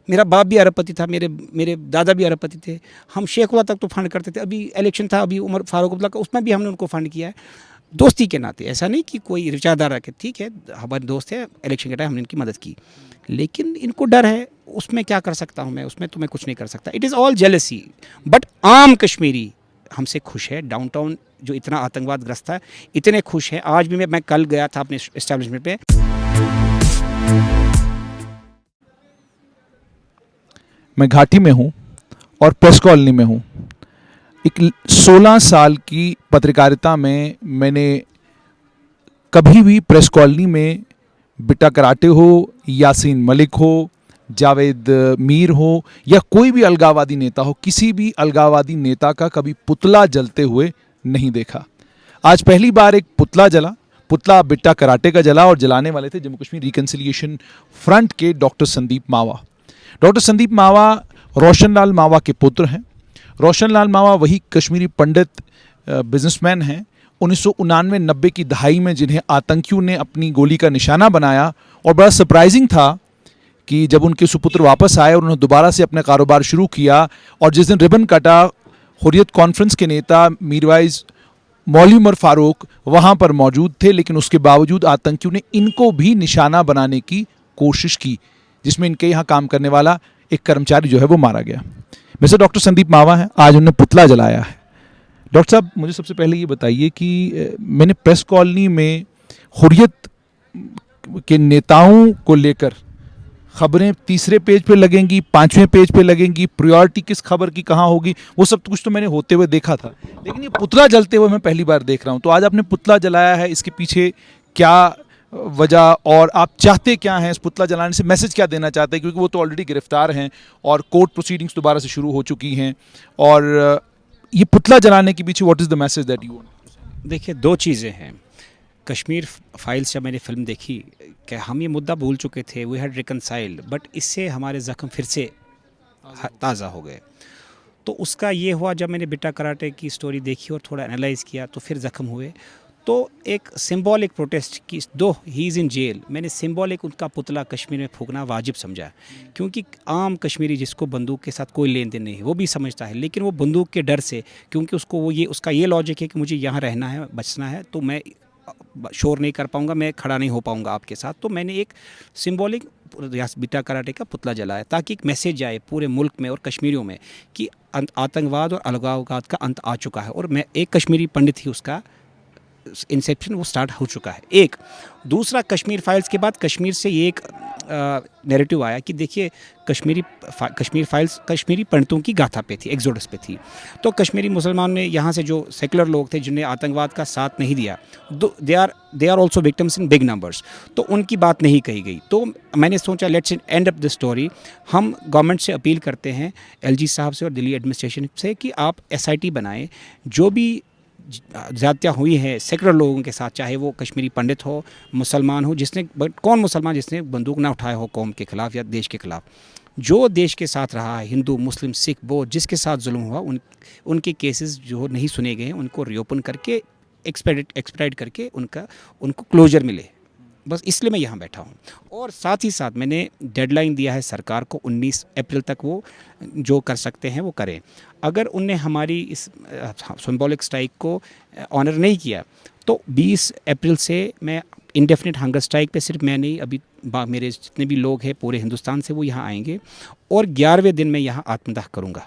मेरा बाप भी अरबपति था, मेरे मेरे दादा भी अरबपति थे, हम शेखुल्ला तक तो फंड करते थे। अभी इलेक्शन था, अभी उमर फारूक अब्दुल्ला का, उसमें भी हमने उनको फंड किया है दोस्ती के नाते। ऐसा नहीं कि कोई रिचादार रखे, ठीक है हमारे दोस्त है, इलेक्शन के टाइम हमने इनकी मदद की, लेकिन इनको डर है, उसमें क्या कर सकता हूँ मैं, उसमें तो मैं कुछ नहीं कर सकता। It is all jealousy. But आम कश्मीरी हमसे खुश है। डाउनटाउन जो इतना आतंकवाद ग्रस्त था, इतने खुश हैं। आज भी मैं कल गया था अपने इस्टेब्लिशमेंट पे। मैं घाटी में हूँ और प्रेस कॉलोनी में हूँ। एक 16 साल की पत्रकारिता में मैंने कभी भी प्रेस कॉलोनी में बिट्टा कराटे हो, यासीन मलिक हो, जावेद मीर हो या कोई भी अलगाववादी नेता हो, किसी भी अलगाववादी नेता का कभी पुतला जलते हुए नहीं देखा। आज पहली बार एक पुतला जला। पुतला बिट्टा कराटे का जला और जलाने वाले थे जम्मू कश्मीर रिकन्सिलिएशन फ्रंट के डॉक्टर संदीप मावा। डॉक्टर संदीप मावा रोशनलाल मावा के पुत्र हैं। रोशनलाल मावा वही कश्मीरी पंडित बिजनेसमैन हैं 1999-90 की दहाई में जिन्हें आतंकियों ने अपनी गोली का निशाना बनाया। और बड़ा सरप्राइजिंग था कि जब उनके सुपुत्र वापस आए और उन्होंने दोबारा से अपना कारोबार शुरू किया और जिस दिन रिबन कटा, हुर्रियत कॉन्फ्रेंस के नेता मीरवाइज मौलवी उमर फारूक वहाँ पर मौजूद थे, लेकिन उसके बावजूद आतंकियों ने इनको भी निशाना बनाने की कोशिश की, जिसमें इनके यहाँ काम करने वाला एक कर्मचारी जो है वो मारा गया। वैसे डॉक्टर संदीप मावा हैं, आज उन्होंने पुतला जलाया है। डॉक्टर साहब, मुझे सबसे पहले ये बताइए कि मैंने प्रेस कॉलोनी में हुर्रियत के नेताओं को लेकर खबरें तीसरे पेज पे लगेंगी, 5वें पेज पे लगेंगी, प्रायोरिटी किस खबर की कहाँ होगी, वो सब कुछ तो मैंने होते हुए देखा था, लेकिन ये पुतला जलते हुए मैं पहली बार देख रहा हूँ। तो आज आपने पुतला जलाया है, इसके पीछे क्या वजह और आप चाहते क्या हैं? इस पुतला जलाने से मैसेज क्या देना चाहते हैं? क्योंकि वो तो ऑलरेडी गिरफ्तार हैं और कोर्ट प्रोसीडिंग्स दोबारा से शुरू हो चुकी हैं, और ये पुतला जलाने के पीछे what is the message that you want? देखिए, दो चीज़ें हैं। कश्मीर फाइल्स जब मैंने फिल्म देखी कि हम ये मुद्दा भूल चुके थे, वी हैड रिकनसाइल्ड, बट इससे हमारे ज़ख्म फिर से ताज़ा हो गए। तो उसका ये हुआ, जब मैंने बिट्टा कराटे की स्टोरी देखी और थोड़ा एनालाइज़ किया तो फिर ज़ख्म हुए। तो एक सिंबॉलिक प्रोटेस्ट की, दो ही इज़ इन जेल, मैंने सिंबॉलिक उनका पुतला कश्मीर में फूंकना वाजिब समझा। क्योंकि आम कश्मीरी जिसको बंदूक के साथ कोई लेन देन नहीं है वो भी समझता है, लेकिन वो बंदूक के डर से, क्योंकि उसको वो ये उसका ये लॉजिक है कि मुझे यहाँ रहना है, बचना है, तो मैं शोर नहीं कर पाऊंगा, मैं खड़ा नहीं हो पाऊंगा आपके साथ। तो मैंने एक सिंबॉलिक बिट्टा कराटे का पुतला जलाया ताकि एक मैसेज जाए पूरे मुल्क में और कश्मीरियों में कि आतंकवाद और अलगाववाद का अंत आ चुका है। और मैं एक कश्मीरी पंडित ही उसका इंसेप्शन वो स्टार्ट हो चुका है। एक दूसरा, कश्मीर फाइल्स के बाद कश्मीर से ये एक नैरेटिव आया कि देखिए कश्मीर फाइल्स कश्मीरी पंडितों की गाथा पे थी, एक्सोडस पे थी। तो कश्मीरी मुसलमान ने यहाँ से जो सेकुलर लोग थे जिन्हें आतंकवाद का साथ नहीं दिया, they are also victims in big numbers, तो उनकी बात नहीं कही गई। तो मैंने सोचा let's end up the story. हम गवर्नमेंट से अपील करते हैं, LG साहब से और दिल्ली एडमिनिस्ट्रेशन से, कि आप SIT बनाएं। जो भी ज़्यादतियाँ हुई है सेकुलर लोगों के साथ, चाहे वो कश्मीरी पंडित हो, मुसलमान हो, कौन मुसलमान जिसने बंदूक ना उठाया हो कौम के ख़िलाफ़ या देश के ख़िलाफ़, जो देश के साथ रहा है, हिंदू मुस्लिम सिख बौद्ध, जिसके साथ जुल्म हुआ, उनके केसेस जो नहीं सुने गए हैं उनको रीओपन करके एक्सपेडाइट करके उनको क्लोजर मिले। बस इसलिए मैं यहाँ बैठा हूँ। और साथ ही साथ मैंने डेडलाइन दिया है सरकार को, 19 अप्रैल तक वो जो कर सकते हैं वो करें। अगर उनने हमारी इस सिंबॉलिक स्ट्राइक को ऑनर नहीं किया तो 20 अप्रैल से मैं इंडेफिनिट हंगर स्ट्राइक पे, सिर्फ मैं नहीं, अभी मेरे जितने भी लोग हैं पूरे हिंदुस्तान से वो यहाँ आएंगे और 11वें दिन मैं यहाँ आत्मदाह करूँगा।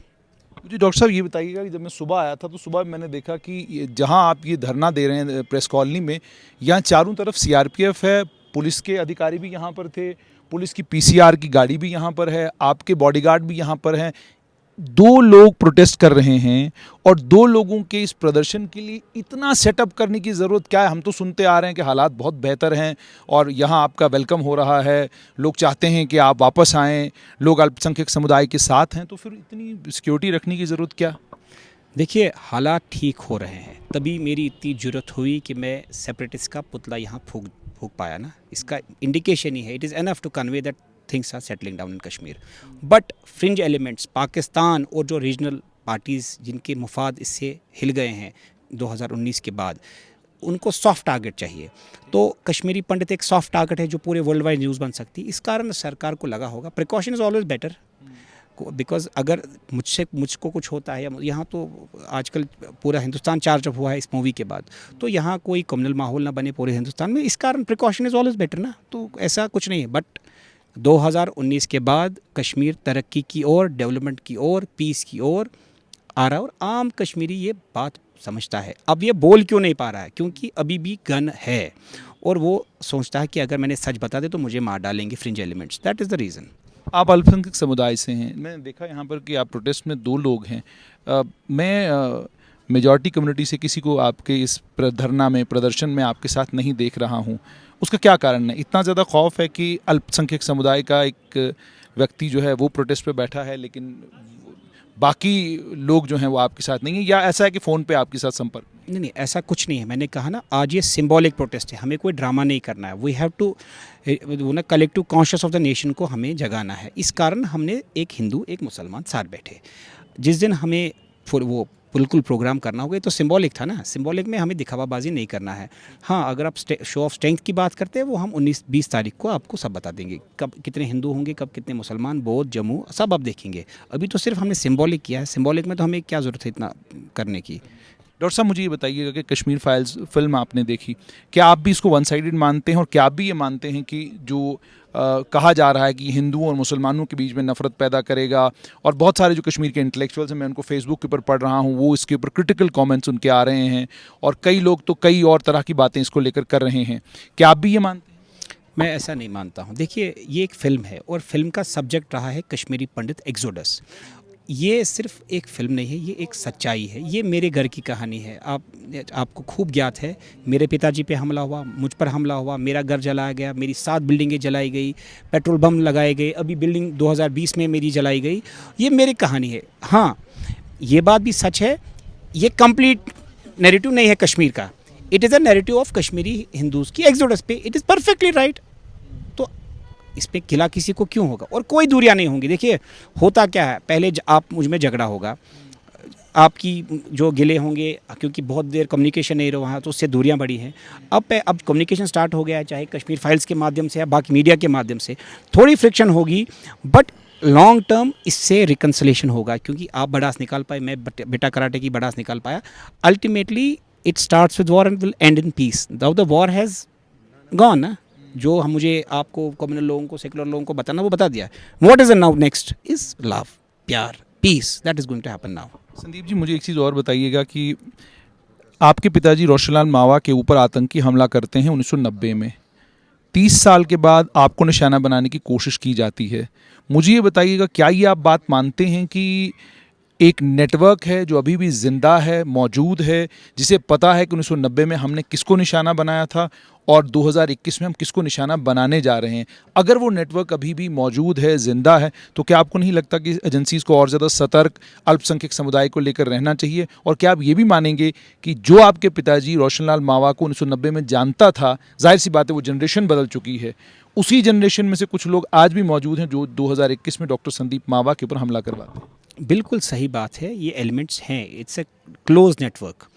मुझे डॉक्टर साहब ये बताइएगा कि जब मैं सुबह आया था तो सुबह मैंने देखा कि जहां आप ये धरना दे रहे हैं प्रेस कॉलोनी में, यहाँ चारों तरफ CRPF है, पुलिस के अधिकारी भी यहाँ पर थे, पुलिस की PCR की गाड़ी भी यहाँ पर है, आपके बॉडीगार्ड भी यहाँ पर हैं। 2 लोग प्रोटेस्ट कर रहे हैं और 2 लोगों के इस प्रदर्शन के लिए इतना सेटअप करने की ज़रूरत क्या है? हम तो सुनते आ रहे हैं कि हालात बहुत बेहतर हैं और यहाँ आपका वेलकम हो रहा है, लोग चाहते हैं कि आप वापस आएँ, लोग अल्पसंख्यक समुदाय के साथ हैं, तो फिर इतनी सिक्योरिटी रखने की ज़रूरत क्या? देखिए, हालात ठीक हो रहे हैं, तभी मेरी इतनी ज़रूरत हुई कि मैं सेपरेटिस्ट का पुतला यहाँ फूंक पाया ना। इसका इंडिकेशन ही है, it is enough to convey that things are settling down in Kashmir. But fringe elements, Pakistan और जो रीजनल पार्टीज़ जिनके मुफाद इससे हिल गए हैं 2019 के बाद, उनको सॉफ्ट टारगेट चाहिए। तो कश्मीरी पंडित एक सॉफ्ट टारगेट है जो पूरे वर्ल्ड वाइड न्यूज़ बन सकती है। इस कारण सरकार को लगा होगा, precaution is always better, because अगर मुझको कुछ होता है, यहाँ तो आजकल पूरा हिंदुस्तान चार्ज अप हुआ है इस मूवी के बाद, तो यहाँ कोई कम्युनल माहौल ना बने पूरे हिंदुस्तान में, इस कारण प्रिकॉशन इज़ ऑलवेज बेटर ना, तो ऐसा कुछ नहीं है। बट 2019 के बाद कश्मीर तरक्की की ओर, डेवलपमेंट की ओर, पीस की ओर आ रहा है, और आम कश्मीरी ये बात समझता है। अब ये बोल क्यों नहीं पा रहा है? क्योंकि अभी भी गन है, और वो सोचता है कि अगर मैंने सच बता दे तो मुझे मार डालेंगे fringe elements. That is the reason. आप अल्पसंख्यक समुदाय से हैं, मैंने देखा यहाँ पर कि आप प्रोटेस्ट में 2 लोग हैं। मैं मेजॉरिटी कम्युनिटी से किसी को आपके इस धरना में, प्रदर्शन में आपके साथ नहीं देख रहा हूँ। उसका क्या कारण है? इतना ज़्यादा खौफ है कि अल्पसंख्यक समुदाय का एक व्यक्ति जो है वो प्रोटेस्ट पे बैठा है, लेकिन बाकी लोग जो हैं वो आपके साथ नहीं है, या ऐसा है कि फ़ोन पे आपके साथ संपर्क? नहीं नहीं, ऐसा कुछ नहीं है। मैंने कहा ना, आज ये सिंबॉलिक प्रोटेस्ट है, हमें कोई ड्रामा नहीं करना है। वी हैव टू वो ना collective conscious of the nation को हमें जगाना है। इस कारण हमने एक हिंदू एक मुसलमान साथ बैठे। जिस दिन हमें वो बिल्कुल प्रोग्राम करना होगा, तो सिंबॉलिक था ना, सिंबॉलिक में हमें दिखावाबाजी नहीं करना है। हाँ, अगर आप शो ऑफ स्ट्रेंथ की बात करते हैं, वो हम 19-20 तारीख को आपको सब बता देंगे, कब कितने हिंदू होंगे, कब कितने मुसलमान, बौद्ध, जम्मू, सब आप देखेंगे। अभी तो सिर्फ हमने सिंबॉलिक किया है। सिंबॉलिक में तो हमें क्या ज़रूरत है इतना करने की। डॉक्टर साहब, मुझे ये बताइएगा कि कश्मीर फाइल्स फिल्म आपने देखी, क्या आप भी इसको वन साइडेड मानते हैं, और क्या आप भी ये मानते हैं कि जो कहा जा रहा है कि हिंदुओं और मुसलमानों के बीच में नफरत पैदा करेगा, और बहुत सारे जो कश्मीर के इंटेलेक्चुअल्स हैं, मैं उनको फेसबुक के ऊपर पढ़ रहा हूँ, वो इसके ऊपर क्रिटिकल कमेंट्स उनके आ रहे हैं, और कई लोग तो कई और तरह की बातें इसको लेकर कर रहे हैं, क्या आप भी ये मानते हैं? मैं ऐसा नहीं मानता हूँ। देखिए, ये एक फ़िल्म है, और फिल्म का सब्जेक्ट रहा है कश्मीरी पंडित एक्सोडस। ये सिर्फ एक फिल्म नहीं है, ये एक सच्चाई है। ये मेरे घर की कहानी है। आपको खूब ज्ञात है, मेरे पिताजी पे हमला हुआ, मुझ पर हमला हुआ, मेरा घर जलाया गया, मेरी 7 बिल्डिंगें जलाई गई, पेट्रोल बम लगाए गए, अभी बिल्डिंग 2020 में मेरी जलाई गई। ये मेरी कहानी है। हाँ, ये बात भी सच है, ये कंप्लीट नैरेटिव नहीं है कश्मीर का। It is a narrative of Kashmiri Hindus की एक्सोडस पे। It is perfectly right. तो इस पे गिला किसी को क्यों होगा, और कोई दूरियां नहीं होंगी। देखिए, होता क्या है, पहले आप मुझ में झगड़ा होगा, आपकी जो गिले होंगे, क्योंकि बहुत देर कम्युनिकेशन नहीं रहा, तो उससे दूरियां बढ़ी हैं। अब कम्युनिकेशन स्टार्ट हो गया है, चाहे कश्मीर फाइल्स के माध्यम से या बाकी मीडिया के माध्यम से, थोड़ी फ्रिक्शन होगी, बट लॉन्ग टर्म इससे रिकन्सिलेशन होगा, क्योंकि आप बड़ास निकाल पाए, मैं बेटा कराटे की बड़ास निकाल पाया। Ultimately it starts with war and will and in peace. Now the war has gone ना, जो हम मुझे आपको कम्युनल लोगों को, सेकुलर लोगों को बताना, वो बता दिया। What is now next is love, प्यार, peace. That is going to happen now. Sandeep ji, मुझे एक चीज़ और बताइएगा कि आपके पिताजी रोशनलाल मावा के ऊपर आतंकी हमला करते हैं 1990 में। 30 साल के बाद आपको निशाना बनाने की कोशिश की जाती है। मुझे ये बताइएगा, क्या ये आप बात मानते हैं कि एक नेटवर्क है जो अभी भी ज़िंदा है, मौजूद है, जिसे पता है कि 1990 में हमने किसको निशाना बनाया था और 2021 में हम किसको निशाना बनाने जा रहे हैं? अगर वो नेटवर्क अभी भी मौजूद है, ज़िंदा है, तो क्या आपको नहीं लगता कि एजेंसीज़ को और ज़्यादा सतर्क अल्पसंख्यक समुदाय को लेकर रहना चाहिए? और क्या आप ये भी मानेंगे कि जो आपके पिताजी रोशनलाल मावा को 1990 में जानता था, जाहिर सी बात है वो जनरेशन बदल चुकी है, उसी जनरेशन में से कुछ लोग आज भी मौजूद हैं जो 2021 में डॉक्टर संदीप मावा के ऊपर हमला करवाते हैं? बिल्कुल सही बात है, ये एलिमेंट्स हैं, इट्स ए क्लोज नेटवर्क।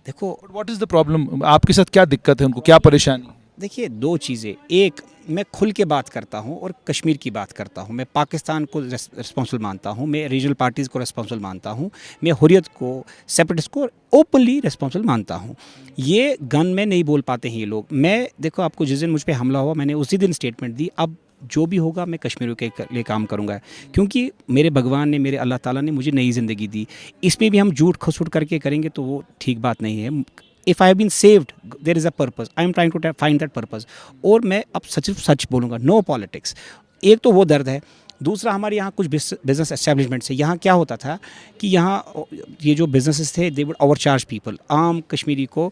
देखो, व्हाट इज़ द प्रॉब्लम? आपके साथ क्या दिक्कत है, उनको क्या परेशानी? देखिए, 2 चीज़ें। एक, मैं खुल के बात करता हूँ और कश्मीर की बात करता हूँ। मैं पाकिस्तान को रिस्पॉन्सिबल मानता हूँ, मैं रीजनल पार्टीज़ को रिस्पॉन्सिबल मानता हूँ, मैं हुर्रियत को, सेपरेटिस्ट को ओपनली रिस्पॉन्सिबल मानता हूँ। ये गन में नहीं बोल पाते हैं ये लोग। मैं, देखो, आपको जिस दिन मुझ पर हमला हुआ, मैंने उसी दिन स्टेटमेंट दी, अब जो भी होगा मैं कश्मीर के लिए काम करूँगा, क्योंकि मेरे भगवान ने, मेरे अल्लाह ताला ने मुझे नई ज़िंदगी दी। इसमें भी हम झूठ खसूट करके करेंगे तो वो ठीक बात नहीं है। If I have been saved, there is a purpose, I am trying to find that purpose. और मैं अब सच बोलूँगा, नो पॉलिटिक्स। एक तो वो दर्द है। दूसरा, हमारे यहाँ कुछ बिजनेस एस्टेब्लिशमेंट्स है। यहाँ क्या होता था कि यहाँ ये जो बिजनेसेस थे, दे वुड ओवरचार्ज पीपल। आम कश्मीरी को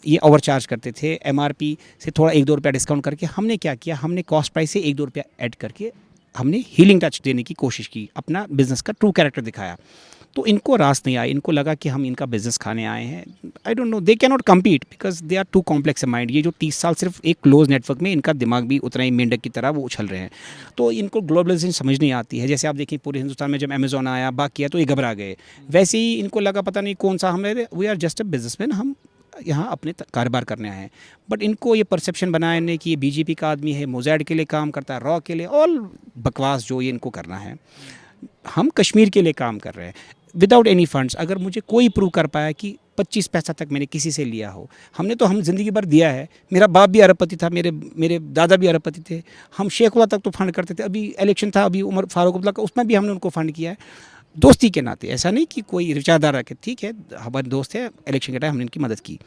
ये ओवरचार्ज करते थे, एमआरपी से थोड़ा 1-2 रुपया डिस्काउंट करके। हमने क्या किया, हमने कॉस्ट प्राइस से 1-2 रुपया ऐड करके हमने हीलिंग टच देने की कोशिश की, अपना बिज़नेस का ट्रू कैरेक्टर दिखाया। तो इनको रास नहीं आया, इनको लगा कि हम इनका बिज़नेस खाने आए हैं। I don't know, they can not compete because they are too complex a mind. ये जो 30 साल सिर्फ एक क्लोज नेटवर्क में, इनका दिमाग भी उतना ही मेंढक की तरह वो उछल रहे हैं, तो इनको ग्लोबलाइजेशन समझ नहीं आती है। जैसे आप देखिए, पूरे हिंदुस्तान में जब अमेजोन आया, बात किया, तो ये घबरा गए। वैसे ही इनको लगा पता नहीं कौन सा, हमें, we are just a businessman, हम यहाँ अपने कारोबार करने आए हैं। बट इनको ये परसेप्शन बनाने कि ये बीजेपी का आदमी है, मोज़ैड के लिए काम करता है, रॉ के लिए, ऑल बकवास जो ये इनको करना है। हम कश्मीर के लिए काम कर रहे हैं विदाउट एनी फंड्स। अगर मुझे कोई प्रूव कर पाया कि 25 पैसा तक मैंने किसी से लिया हो, हम ज़िंदगी भर दिया है। मेरा बाप भी अरबपति था, मेरे दादा भी अरबपति थे, हम शेखुल्ला तक तो फंड करते थे। अभी इलेक्शन था, अभी उमर फारूक अब्दुल्ला का, उसमें भी हमने उनको फंड किया है दोस्ती के नाते। ऐसा नहीं कि कोई रिचादार रखे, ठीक है हमारे दोस्त है, इलेक्शन के टाइम हमने इनकी मदद की,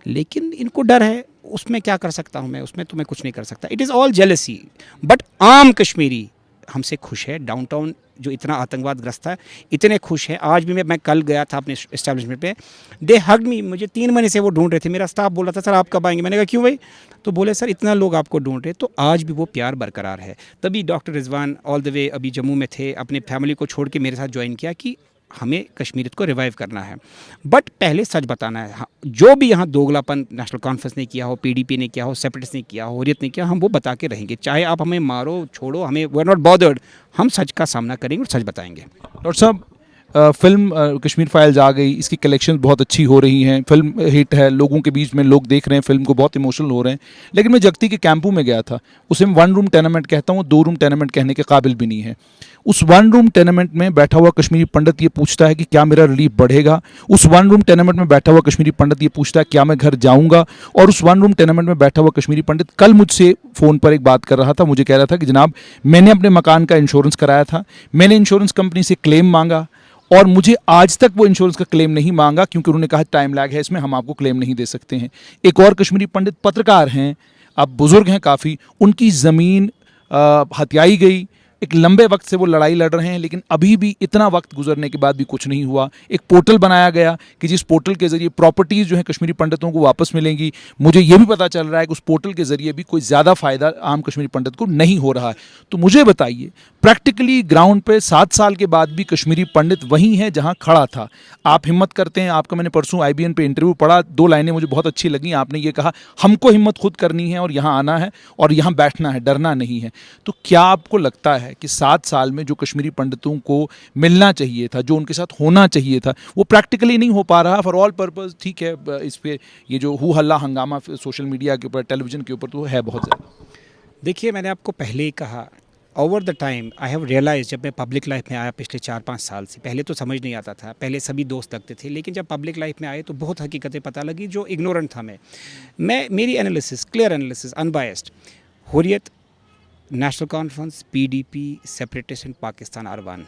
लेकिन इनको डर है। उसमें क्या कर सकता हूँ मैं, उसमें तो मैं कुछ नहीं कर सकता। It is all jealousy. But आम कश्मीरी हमसे खुश है। डाउनटाउन जो इतना आतंकवाद ग्रस्त था, इतने खुश हैं। आज भी मैं कल गया था अपने एस्टेब्लिशमेंट पे, दे हग्ड मी। मुझे 3 महीने से वो ढूंढ रहे थे। मेरा स्टाफ बोल रहा था सर आप कब आएंगे, मैंने कहा क्यों भाई, तो बोले सर इतना लोग आपको ढूंढ रहे। तो आज भी वो प्यार बरकरार है। तभी doctor Rizwan all the way अभी जम्मू में थे, अपने फैमिली को छोड़ के मेरे साथ ज्वाइन किया कि हमें कश्मीरियत को रिवाइव करना है। बट पहले सच बताना है। हाँ, जो भी यहाँ दोगलापन नेशनल कॉन्फ्रेंस ने किया हो, पीडीपी ने किया हो, सेपरेटिस्ट ने किया हो, हुर्रियत ने किया, हम वो बता के रहेंगे। चाहे आप हमें मारो छोड़ो, हमें वी आर नॉट बॉदर्ड। हम सच का सामना करेंगे और सच बताएंगे। डॉक्टर साहब, फिल्म कश्मीर फाइल्स आ गई, इसकी कलेक्शन बहुत अच्छी हो रही हैं, फिल्म हिट है, लोगों के बीच में लोग देख रहे हैं फिल्म को, बहुत इमोशनल हो रहे हैं। लेकिन मैं जगती के कैंपू में गया था, उसे मैं 1 रूम टेनामेंट कहता हूँ, 2 रूम टेनामेंट कहने के काबिल भी नहीं है। उस 1 रूम टेनामेंट में बैठा हुआ कश्मीरी पंडित ये पूछता है कि क्या मेरा रिलीफ बढ़ेगा। उस 1 रूम टेनामेंट में बैठा हुआ कश्मीरी पंडित ये पूछता है क्या मैं घर जाऊंगा। और उस 1 रूम टेनामेंट में बैठा हुआ कश्मीरी पंडित कल मुझसे फ़ोन पर एक बात कर रहा था, मुझे कह रहा था कि जनाब मैंने अपने मकान का इंश्योरेंस कराया था, मैंने इंश्योरेंस कंपनी से क्लेम मांगा और मुझे आज तक वो इंश्योरेंस का क्लेम नहीं मांगा, क्योंकि उन्होंने कहा टाइम लैग है इसमें, हम आपको क्लेम नहीं दे सकते हैं। एक और कश्मीरी पंडित पत्रकार हैं, अब बुजुर्ग हैं काफ़ी, उनकी ज़मीन हथियाई गई। एक लंबे वक्त से वो लड़ाई लड़ रहे हैं, लेकिन अभी भी इतना वक्त गुजरने के बाद भी कुछ नहीं हुआ। एक पोर्टल बनाया गया कि जिस पोर्टल के ज़रिए प्रॉपर्टीज़ जो है कश्मीरी पंडितों को वापस मिलेंगी। मुझे ये भी पता चल रहा है कि उस पोर्टल के ज़रिए भी कोई ज़्यादा फ़ायदा आम कश्मीरी पंडित को नहीं हो रहा है। तो मुझे बताइए, प्रैक्टिकली ग्राउंड पे 7 साल के बाद भी कश्मीरी पंडित वहीं है जहां खड़ा था। आप हिम्मत करते हैं, आपका मैंने परसों IBN पे इंटरव्यू पढ़ा, 2 लाइनें मुझे बहुत अच्छी लगी। आपने ये कहा हमको हिम्मत खुद करनी है और यहाँ आना है और यहाँ बैठना है, डरना नहीं है। तो क्या आपको लगता है कि 7 साल में जो कश्मीरी पंडितों को मिलना चाहिए था, जो उनके साथ होना चाहिए था, वो प्रैक्टिकली नहीं हो पा रहा? फॉर ऑल पर्पज़ ठीक है, इस पे ये जो हू हल्ला हंगामा सोशल मीडिया के ऊपर, टेलीविज़न के ऊपर तो है बहुत ज़्यादा। देखिए मैंने आपको पहले ही कहा, over the time I have realise, जब मैं पब्लिक लाइफ में आया पिछले 4-5 साल से, पहले तो समझ नहीं आता था, पहले सभी दोस्त लगते थे, लेकिन जब पब्लिक लाइफ में आए तो बहुत हकीकतें पता लगी जो इग्नोरेंट था मैं मेरी analysis, clear analysis, unbiased, Hurriyat, National Conference, PDP, separatist and Pakistan are one.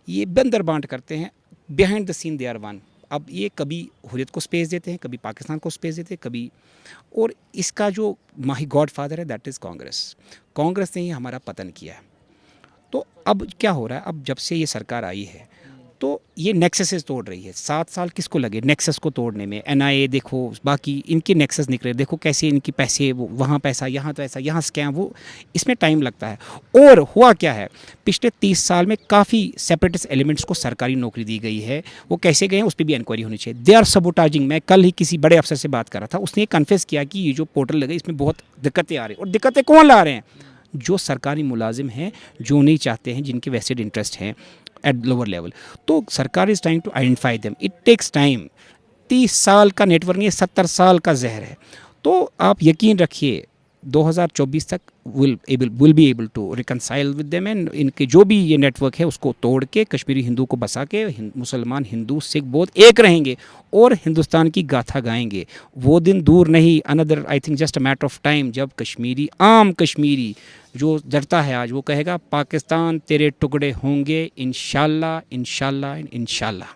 ये बंदर बांट करते हैं, behind the scene they are one. अब ये कभी हुर्रियत को स्पेस देते हैं, कभी पाकिस्तान को स्पेस देते हैं, कभी, और इसका जो माही गॉड फादर है दैट इज़ कांग्रेस। कांग्रेस ने ही हमारा पतन किया है। तो अब क्या हो रहा है, अब जब से ये सरकार आई है तो ये नेक्ससेस तोड़ रही है। 7 साल किसको लगे नेक्सस को तोड़ने में? NIA देखो, बाकी इनके नेक्सस निकले, देखो कैसे इनकी पैसे, वो वहाँ पैसा, यहाँ तो ऐसा, यहाँ स्कैम, वो इसमें टाइम लगता है। और हुआ क्या है, पिछले 30 साल में काफ़ी सेपरेटिस्ट एलिमेंट्स को सरकारी नौकरी दी गई है। वो कैसे गए हैं उस पर भी इंक्वायरी होनी चाहिए। They are sabotaging. मैं कल ही किसी बड़े अफसर से बात कर रहा था, उसने कन्फेस किया कि ये जो पोर्टल लगे इसमें बहुत दिक्कतें आ रही हैं। और दिक्कतें कौन ला रहे हैं? जो सरकारी मुलाजिम हैं, जो नहीं चाहते हैं, जिनके वेस्टेड इंटरेस्ट हैं एट लोअर लेवल। तो सरकार is trying to identify them. It takes time. 30 साल का नेटवर्क नहीं, 70 साल का जहर है। तो आप यकीन रखिए 2024 तक will be able to reconcile with them, and इनके जो भी ये नेटवर्क है उसको तोड़ के कश्मीरी हिंदू को बसा के मुसलमान, हिंदू, सिख, बौद्ध एक रहेंगे और हिंदुस्तान की गाथा गाएंगे। वो दिन दूर नहीं, another I think just a matter of time, जब कश्मीरी, आम कश्मीरी जो डरता है आज, वो कहेगा पाकिस्तान तेरे टुकड़े होंगे, इंशाल्लाह इंशाल्लाह इंशाल्लाह।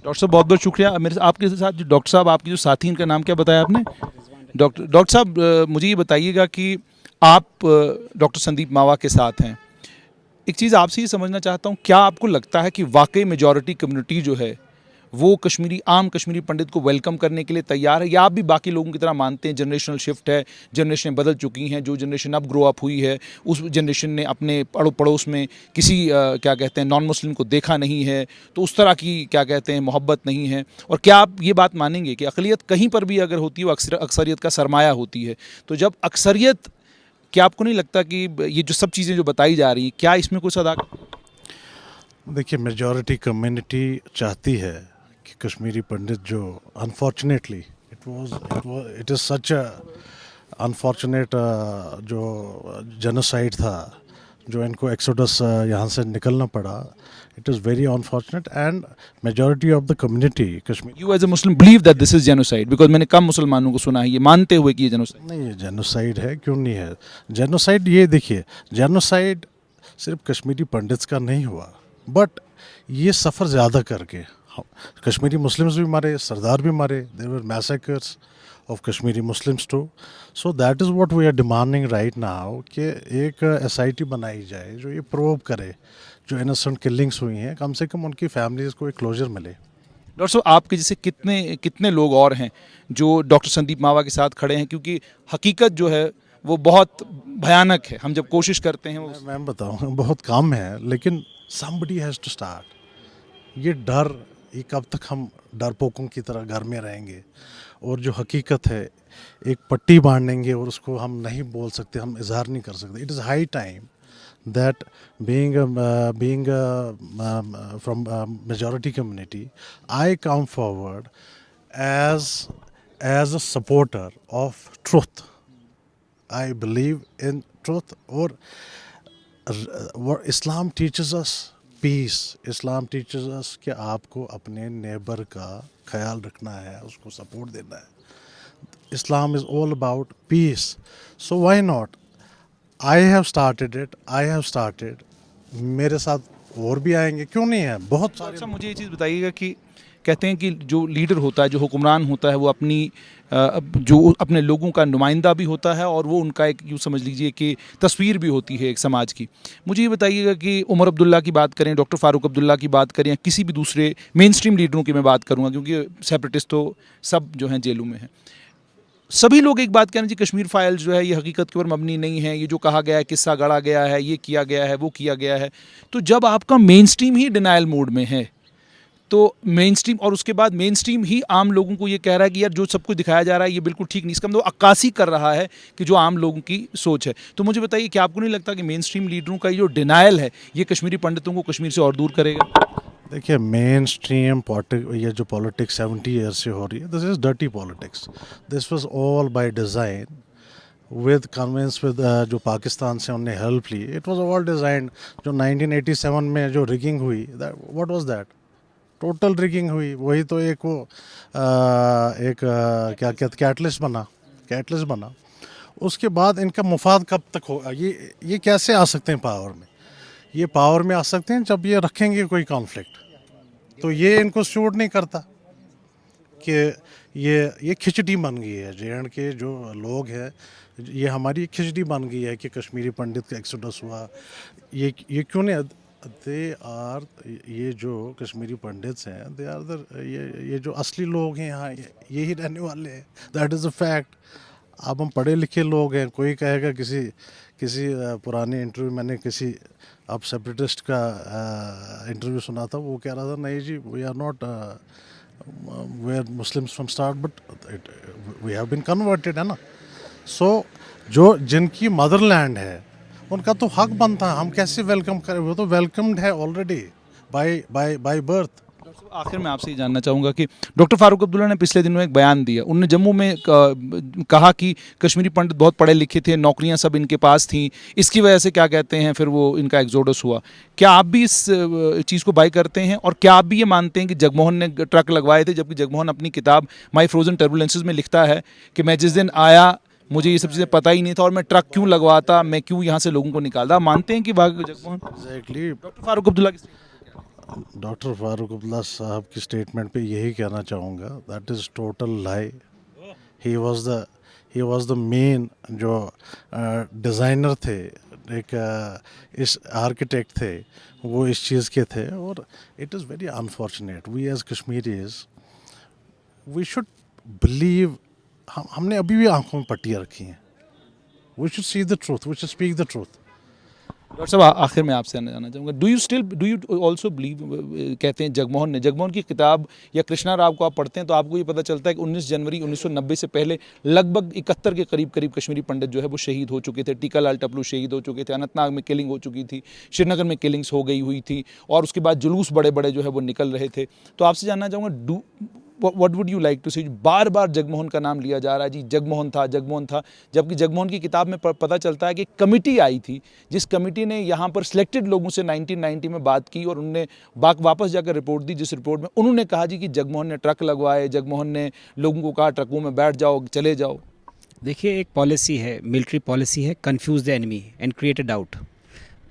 डॉक्टर साहब बहुत बहुत शुक्रिया। मेरे आपके साथ जो डॉक्टर साहब, आपके जो साथी, इनका नाम क्या बताया आपने? डॉक्टर साहब, मुझे ये बताइएगा कि आप डॉक्टर संदीप मावा के साथ हैं। एक चीज़ आपसे ये समझना चाहता हूँ, क्या आपको लगता है कि वाकई मेजॉरिटी कम्युनिटी जो है वो आम कश्मीरी पंडित को वेलकम करने के लिए तैयार है, या आप भी बाकी लोगों की तरह मानते हैं जनरेशनल शिफ्ट है, जनरेशनें बदल चुकी हैं, जो जनरेशन अब ग्रो अप हुई है उस जनरेशन ने अपने पड़ोस में किसी क्या कहते हैं नॉन मुस्लिम को देखा नहीं है, तो उस तरह की क्या कहते हैं मोहब्बत नहीं है? और क्या आप ये बात मानेंगे कि अक़लियत कहीं पर भी अगर होती है वो अक्सरियत का सरमाया होती है? तो जब अक्सरियत, क्या आपको नहीं लगता कि ये जो सब चीज़ें जो बताई जा रही हैं, क्या इसमें कोई सदाकत? देखिए, मेजॉरिटी कम्युनिटी चाहती है कि कश्मीरी पंडित जो unfortunately it is such a unfortunate जो जेनोसाइड था जो इनको एक्सोडस यहाँ से निकलना पड़ा, it is very unfortunate and majority of the community Kashmir. You as a Muslim believe that this is genocide? Because मैंने कम मुसलमानों को सुना है ये मानते हुए कि ये जेनोसाइड। नहीं, ये जेनोसाइड है, क्यों नहीं है जेनोसाइड? ये देखिए, जेनोसाइड सिर्फ कश्मीरी पंडित्स का नहीं हुआ, बट ये सफ़र ज़्यादा करके कश्मीरी मुस्लिम्स भी मारे, सरदार भी मारे, there were massacres of Kashmiri Muslims too. So that is what we are demanding right now कि एक एसआईटी बनाई जाए जो ये प्रूव करे जो इनोसेंट किलिंग्स हुई हैं, कम से कम उनकी फैमिलीज़ को एक क्लोजर मिले। डॉक्टर साहब, आपके जैसे कितने कितने लोग और हैं जो डॉक्टर संदीप मावा के साथ खड़े हैं? क्योंकि हकीकत जो है वो बहुत भयानक है, हम जब कोशिश करते हैं मैं बताऊँ, बहुत कम है, लेकिन somebody हैज़ टू स्टार्ट। ये डर, ये कब तक हम डरपोकों की तरह घर में रहेंगे? और जो हकीकत है एक पट्टी बांधेंगे और उसको हम नहीं बोल सकते, हम इजहार नहीं कर सकते। It is high time that being from majority community, I come forward as a supporter of truth. I believe in truth. Or what Islam teaches us peace. Islam teaches us कि आपको अपने नेबर का ख्याल रखना है, उसको support देना है। Islam is all about peace. So why not? I have started it. I have started. मेरे साथ और भी आएंगे, क्यों नहीं है? बहुत सारे। अच्छा, मुझे ये चीज़ बताइएगा कि कहते हैं कि जो लीडर होता है, जो हुक्मरान होता है, वो जो अपने लोगों का नुमाइंदा भी होता है और वो उनका एक, यूँ समझ लीजिए कि तस्वीर भी होती है एक समाज की। मुझे ये बताइएगा कि उमर अब्दुल्ला की बात करें, डॉक्टर फ़ारूक अब्दुल्ला की बात करें, या किसी भी दूसरे मेन स्ट्रीम लीडरों की मैं बात करूँगा, क्योंकि सेपरेटिस्ट तो सब जो हैं जेलों में हैं, सभी लोग एक बात कह रहे हैं जी कश्मीर फाइल्स जो है ये हकीकत के ऊपर मबनी नहीं है, ये जो कहा गया है, किस्सा गढ़ा गया है, ये किया गया है, वो किया गया है। तो जब आपका मेन स्ट्रीम ही डिनायल मोड में है, तो मेन स्ट्रीम, और उसके बाद मेन स्ट्रीम ही आम लोगों को ये कह रहा है कि यार जो सब कुछ दिखाया जा रहा है ये बिल्कुल ठीक नहीं, इसका मतलब अक्कासी कर रहा है कि जो आम लोगों की सोच है। तो मुझे बताइए कि आपको नहीं लगता कि मेन स्ट्रीम लीडरों का ये जो डिनायल है ये कश्मीरी पंडितों को कश्मीर से और दूर करेगा? देखिए, मेन स्ट्रीम ये जो पॉलिटिक्स 70 ईयर्स से हो रही है, this is dirty politics. This was all by design with convince with जो पाकिस्तान से उन्होंने हेल्प ली। It was all design. जो 1987 में जो रिगिंग हुई, what was that? Total rigging हुई। वही तो एक वो क्या कहते, कैटलिस्ट बना। उसके बाद इनका मुफाद कब तक होगा? ये कैसे आ सकते हैं पावर में? ये पावर में आ सकते हैं जब ये रखेंगे कोई कॉन्फ्लिक्ट। तो ये इनको सूट नहीं करता कि ये खिचड़ी बन गई है। जेएंड के जो लोग हैं, ये हमारी खिचड़ी बन गई है कि कश्मीरी पंडित का एक्सोडस हुआ। ये क्यों नहीं? ये जो कश्मीरी पंडित्स हैं, दे आर ये जो असली लोग हैं यहाँ, यही रहने वाले हैं। That is a fact. अब हम पढ़े लिखे लोग हैं। कोई कहेगा, किसी पुराने इंटरव्यू मैंने किसी अब सेपरेटिस्ट का इंटरव्यू सुना था, वो कह रहा था, नहीं जी, we are not were Muslims from start, but we have been converted, है ना। सो जो जिनकी मदरलैंड है उनका तो हक बनता है, हम कैसे वेलकम करें? वो तो वेलकम्ड है ऑलरेडी बाय बर्थ। आखिर में आपसे ये जानना चाहूँगा कि डॉक्टर फ़ारूक अब्दुल्ला ने पिछले दिनों एक बयान दिया। उन्होंने जम्मू में कहा कि कश्मीरी पंडित बहुत पढ़े लिखे थे, नौकरियां सब इनके पास थीं, इसकी वजह से क्या कहते हैं फिर वो इनका एक्सोडस हुआ। क्या आप भी इस चीज़ को बाय करते हैं? और क्या आप भी ये मानते हैं कि जगमोहन ने ट्रक लगवाए थे? जबकि जगमोहन अपनी किताब माई फ्रोजन टर्बुलेंसेज में लिखता है कि मैं जिस दिन आया मुझे ये सब चीज़ें पता ही नहीं था और मैं ट्रक क्यों लगवाता, मैं क्यों यहाँ से लोगों को निकालता। मानते हैं कि जगमोहन एग्जैक्टली डॉक्टर फ़ारूक अब्दुल्ला की डॉक्टर फ़ारूक अब्दुल्ला साहब की स्टेटमेंट पे यही कहना चाहूँगा, that is total lie. He was the main जो डिज़ाइनर थे, एक इस आर्किटेक्ट थे, वो इस चीज़ के थे। और it is very unfortunate, we as Kashmiris we should believe. हमने अभी भी आंखों में पट्टियाँ रखी हैं। We should see the truth, we should speak the truth. Doctor साहब, आखिर में आपसे जानना चाहूँगा, डू यू ऑल्सो बिलीव, कहते हैं जगमोहन की किताब या कृष्णा राव को आप पढ़ते हैं तो आपको ये पता चलता है कि 19 जनवरी 1990 से पहले लगभग 71 के करीब कश्मीरी पंडित जो है वो शहीद हो चुके थे। टीका लाल टपलू शहीद हो चुके थे, अनंतनाग में किलिंग हो चुकी थी, श्रीनगर में किलिंग्स हो गई हुई थी, और उसके बाद जुलूस बड़े बड़े जो है वो निकल रहे थे। तो आपसे जानना चाहूँगा, what would you like to say? बार बार जगमोहन का नाम लिया जा रहा है जी, जगमोहन था, जगमोहन था, जबकि जगमोहन की किताब में पता चलता है कि कमिटी आई थी, जिस कमिटी ने यहाँ पर सिलेक्टेड लोगों से 1990 में बात की और उन्होंने वापस जाकर रिपोर्ट दी, जिस रिपोर्ट में उन्होंने कहा जी कि जगमोहन ने ट्रक लगवाए, जगमोहन ने लोगों को कहा ट्रकों में बैठ जाओ, चले जाओ। देखिए, एक पॉलिसी है, मिलिट्री पॉलिसी है, confuse the enemy and create a doubt.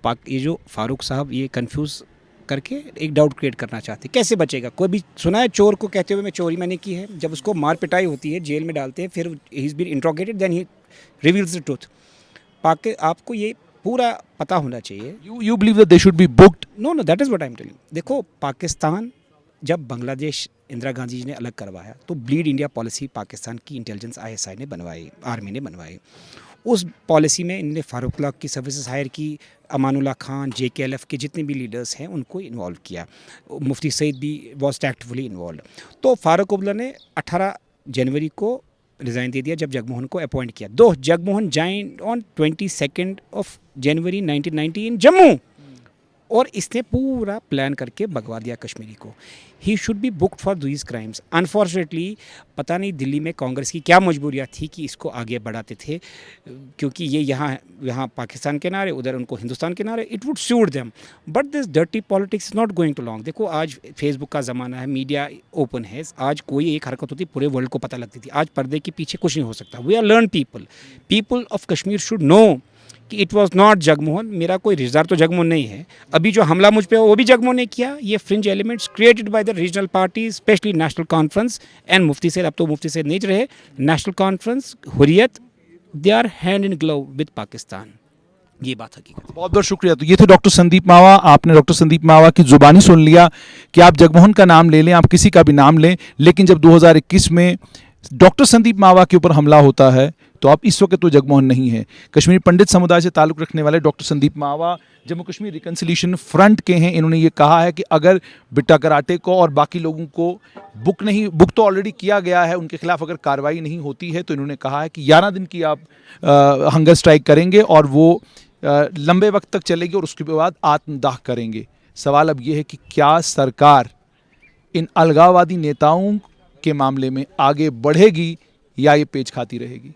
ये जो फारूक साहब ये कंफ्यूज करके एक डाउट क्रिएट करना चाहते हैं, कैसे बचेगा? कोई भी सुना है चोर को कहते हुए मैं चोरी मैंने की है? जब उसको मार पिटाई होती है, जेल में डालते हैं, फिर he is been interrogated, then he reveals the truth. आपको ये पूरा पता होना चाहिए। You believe that they should be booked? Know that is what I am telling. देखो, पाकिस्तान जब बांग्लादेश इंदिरा गांधी जी ने अलग करवाया तो ब्लीड इंडिया पॉलिसी पाकिस्तान की इंटेलिजेंस ISI ने बनवाई, आर्मी ने बनवाई। उस पॉलिसी में इन्होंने फारूक की सर्विसेज हायर की, अमानुल्लाह खान, JKLF के जितने भी लीडर्स हैं उनको इन्वॉल्व किया, मुफ्ती सईद भी वॉज एक्टिवली इन्वॉल्व। तो फारूक अब्दुल्ला ने 18 जनवरी को रिज़ाइन दे दिया जब जगमोहन को अपॉइंट किया। दो जगमोहन ज्वाइंड ऑन 22 जनवरी 1990 इन जम्मू, और इसने पूरा प्लान करके भगवा दिया कश्मीरी को। He should be booked for these crimes. Unfortunately पता नहीं दिल्ली में कांग्रेस की क्या मजबूरियाँ थी कि इसको आगे बढ़ाते थे, क्योंकि ये यहाँ पाकिस्तान के नारे, उधर उनको हिंदुस्तान के नारे, it would suit them. But this dirty politics is not going to long. देखो, आज फेसबुक का ज़माना है, मीडिया ओपन है, आज कोई एक हरकत होती पूरे वर्ल्ड को पता लगती थी, आज पर्दे के पीछे कुछ नहीं हो सकता। We are learn people of Kashmir should know कि इट वॉज नॉट जगमोहन। मेरा कोई रिश्तेदार तो जगमोहन नहीं है। अभी जो हमला मुझ पे वो भी जगमोहन ने किया। ये fringe elements created by the regional party, specially National Conference and Mufti Sayeed. अब तो मुफ्ती सैयद नहीं रहे, National Conference, Hurriyat, they are hand in glove with Pakistan. ये बात हकीकत है। बहुत बहुत शुक्रिया। तो ये थे डॉक्टर संदीप मावा। आपने डॉक्टर संदीप मावा की जुबानी सुन लिया कि आप जगमोहन का नाम ले लें, आप किसी का भी नाम लें, लेकिन जब 2021 में डॉक्टर संदीप मावा के ऊपर हमला होता है तो आप इस वक्त तो जगमोहन नहीं है। कश्मीरी पंडित समुदाय से ताल्लुक़ रखने वाले डॉक्टर संदीप मावा जम्मू कश्मीर रिकन्सिलिएशन फ्रंट के हैं। इन्होंने ये कहा है कि अगर बिट्टा कराटे को और बाकी लोगों को बुक तो ऑलरेडी किया गया है, उनके खिलाफ अगर कार्रवाई नहीं होती है तो इन्होंने कहा है कि 11 दिन की आप हंगर स्ट्राइक करेंगे और वो लंबे वक्त तक चलेगी और उसके बाद आत्मदाह करेंगे। सवाल अब ये है कि क्या सरकार इन अलगाववादी नेताओं के मामले में आगे बढ़ेगी या ये पेच खाती रहेगी?